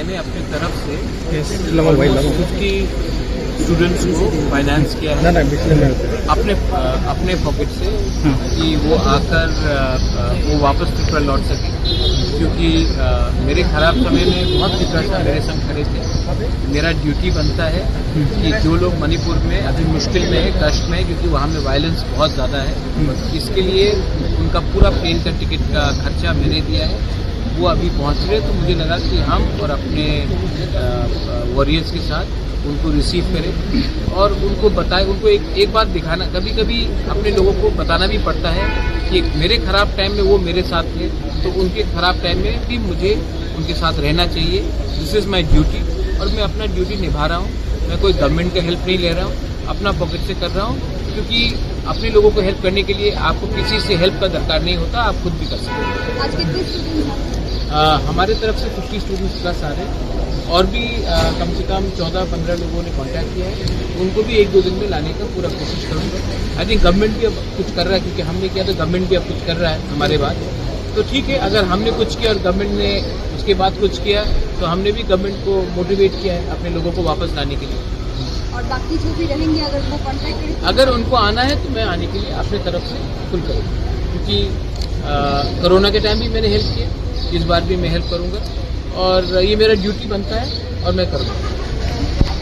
मैंने अपनी तरफ से उसकी स्टूडेंट्स को फाइनेंस किया है अपने पॉकेट से कि वो आकर वो वापस त्रिपुरा लौट सके, क्योंकि मेरे खराब समय में बहुत विकास मेरे संग खड़े थे। मेरा ड्यूटी बनता है कि जो लोग मणिपुर में अभी मुश्किल में है, कष्ट में है, क्योंकि वहाँ में वायलेंस बहुत ज़्यादा है, इसके लिए उनका पूरा प्लेन का टिकट का खर्चा मैंने दिया है। वो अभी पहुँच रहे, तो मुझे लगा कि हम और अपने वॉरियर्स के साथ उनको रिसीव करें और उनको बताएं, उनको एक बात दिखाना। कभी कभी अपने लोगों को बताना भी पड़ता है कि मेरे खराब टाइम में वो मेरे साथ थे, तो उनके खराब टाइम में भी मुझे उनके साथ रहना चाहिए। दिस इज़ माई ड्यूटी और मैं अपना ड्यूटी निभा रहा हूँ। मैं कोई गवर्नमेंट का हेल्प नहीं ले रहा हूँ, अपना पॉकेट से कर रहा हूँ, क्योंकि अपने लोगों को हेल्प करने के लिए आपको किसी से हेल्प का दरकार नहीं होता, आप खुद भी कर सकते हैं। आज कितने स्टूडेंट्स? हमारे तरफ से 50 स्टूडेंट्स प्लस आ रहे हैं और भी कम से कम 14-15 लोगों ने कांटेक्ट किया है। उनको भी 1-2 दिन में लाने का पूरा कोशिश करूँगा। आई थिंक गवर्नमेंट भी अब कुछ कर रहा है, क्योंकि हमने किया तो गवर्नमेंट भी अब कुछ कर रहा है हमारे बाद। तो ठीक है, अगर हमने कुछ किया और गवर्नमेंट ने उसके बाद कुछ किया, तो हमने भी गवर्नमेंट को मोटिवेट किया है अपने लोगों को वापस लाने के लिए। और बाकी जो भी रहेंगे अगर वो कांटेक्ट करें, अगर उनको आना है तो मैं आने के लिए अपने तरफ से फुल करूँगा, क्योंकि कोरोना के टाइम भी मैंने हेल्प किया, इस बार भी मैं हेल्प करूँगा और ये मेरा ड्यूटी बनता है और मैं करूँगा।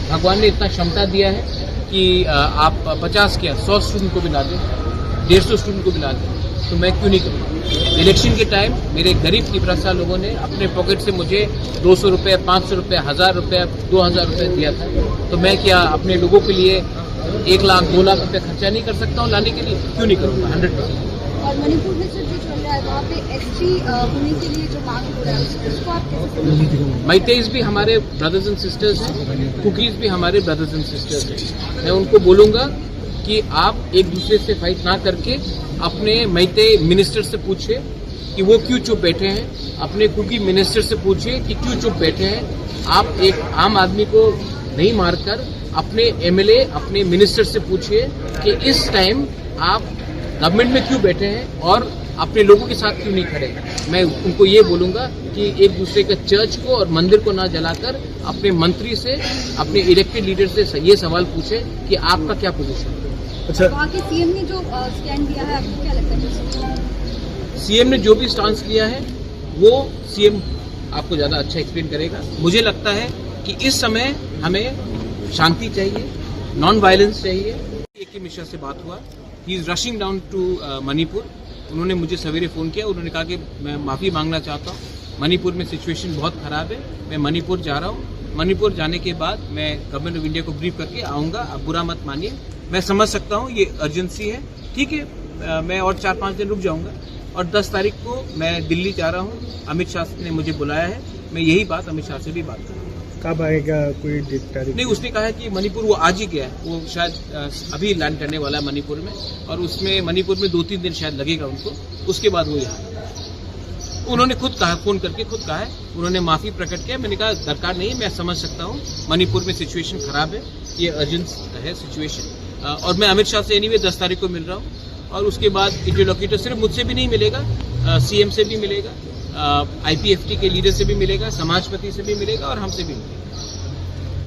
भगवान ने इतना क्षमता दिया है कि आप 50 क्या 100 स्टूडेंट को भी ला दें, 150 स्टूडेंट को भी ला दें, तो मैं क्यों नहीं करूँगा। इलेक्शन के टाइम मेरे गरीब त्रिपुरा लोगों ने अपने पॉकेट से मुझे 200 रुपये, 500 रुपये, 1000 रुपये, 2000 रुपये दिया था, तो मैं क्या अपने लोगों के लिए 1 लाख 2 लाख रुपये खर्चा नहीं कर सकता हूँ लाने के लिए? क्यों नहीं करूँगा? 100%। और मणिपुर में सर जो चल रहा है वहाँ पे एसटी होने के लिए जो मांग हो रहा है उसको आप कैसे समझते? मैतेईज भी हमारे ब्रदर्स एंड सिस्टर्स हैं, कुकीज़ भी हमारे ब्रदर्स एंड सिस्टर्स हैं। मैं उनको बोलूँगा कि आप एक दूसरे से फाइट ना करके अपने मैतेई मिनिस्टर से पूछे कि वो क्यों चुप बैठे हैं, अपने कुकी मिनिस्टर से पूछे कि क्यों चुप बैठे हैं। आप एक आम आदमी को नहीं मारकर अपने एमएलए, अपने मिनिस्टर से पूछिए कि इस टाइम आप गवर्नमेंट में क्यों बैठे हैं और अपने लोगों के साथ क्यों नहीं खड़े। मैं उनको ये बोलूँगा कि एक दूसरे के चर्च को और मंदिर को ना जलाकर अपने मंत्री से, अपने इलेक्टेड लीडर से ये सवाल पूछे कि आपका क्या पोजीशन है। अच्छा, वहाँ के सीएम ने जो स्टैंड लिया है, आपको क्या लगता है? सीएम ने जो भी स्टांस लिया है वो सीएम आपको ज़्यादा अच्छा एक्सप्लेन करेगा। मुझे लगता है कि इस समय हमें शांति चाहिए, नॉन वायलेंस चाहिए। AK मिश्रा से बात हुआ, he is rushing down to Manipur. उन्होंने मुझे सवेरे फ़ोन किया, उन्होंने कहा कि मैं माफ़ी मांगना चाहता हूँ, मणिपुर में सिचुएशन बहुत ख़राब है, मैं मणिपुर जा रहा हूँ। मणिपुर जाने के बाद मैं गवर्नमेंट ऑफ इंडिया को ब्रीफ करके आऊँगा, आप बुरा मत मानिए। मैं समझ सकता हूँ ये अर्जेंसी है, ठीक है, मैं और 4-5 दिन रुक जाऊँगा और 10 तारीख को मैं दिल्ली जा रहा हूँ। अमित शाह ने मुझे बुलाया है, मैं यही बात अमित शाह से भी बात करूँगा। कब आएगा कोई तारीख? नहीं, उसने कहा है कि मणिपुर वो आज ही गया है, वो शायद अभी लैंड करने वाला है मणिपुर में, और उसमें मणिपुर में 2-3 दिन शायद लगेगा उनको, उसके बाद वो यहाँ। उन्होंने खुद कहा, फ़ोन करके खुद कहा है, उन्होंने माफ़ी प्रकट किया। मैंने कहा दरकार नहीं है, मैं समझ सकता हूँ मणिपुर में सिचुएशन ख़राब है, ये अर्जेंट है सिचुएशन। और मैं अमित शाह से एनीवे 10 तारीख को मिल रहा हूँ और उसके बाद इंटरलोक्यूटर सिर्फ मुझसे भी नहीं मिलेगा, CM से भी मिलेगा, IPFT के लीडर से भी मिलेगा, समाजपति से भी मिलेगा और हमसे भी मिलेगा।